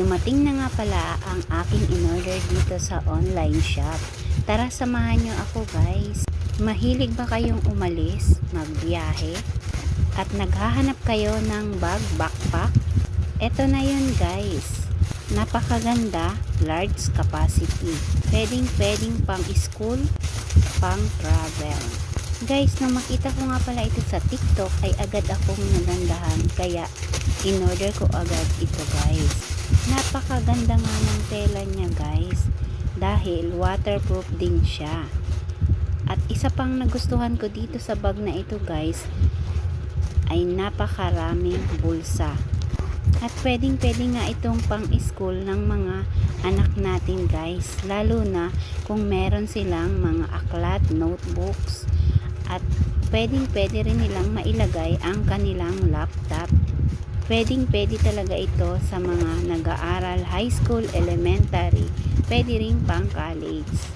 dumating na nga pala ang aking in-order dito sa online shop. Tara, samahan nyo ako guys. Mahilig ba kayong umalis, magbiyahe, at naghahanap kayo ng bag, backpack? Eto na yun guys. Napakaganda, large capacity. Pwedeng pang school, pang travel. Guys, nung makita ko nga pala ito sa TikTok ay agad akong nagandahan, kaya in-order ko agad ito guys. Napakaganda nga ng tela niya guys, dahil waterproof din siya. At isa pang nagustuhan ko dito sa bag na ito guys, ay napakaraming bulsa. At pwedeng nga itong pang school ng mga anak natin guys, lalo na kung meron silang mga aklat, notebooks, at pwede rin nilang mailagay ang kanilang laptop. Pwede talaga ito sa mga nag-aaral high school, elementary, pwede rin pang college.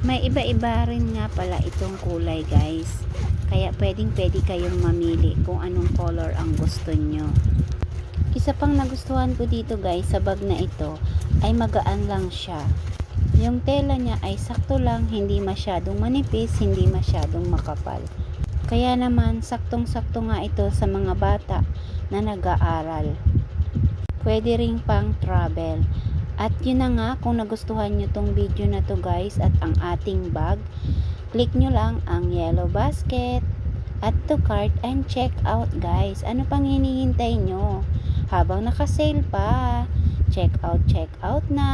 May iba-iba rin nga pala itong kulay guys, kaya pwede kayong mamili kung anong color ang gusto nyo. Isa pang nagustuhan ko dito guys sa bag na ito ay magaan lang siya. Yung tela niya ay sakto lang, hindi masyadong manipis, hindi masyadong makapal. Kaya naman saktong-sakto nga ito sa mga bata na nag-aaral. Pwede ring pang travel. At yun na nga, kung nagustuhan nyo tong video na to guys at ang ating bag, click nyo lang ang yellow basket, add to cart, and check out guys. Ano pang hinihintay nyo? Habang naka-sale pa, check out na.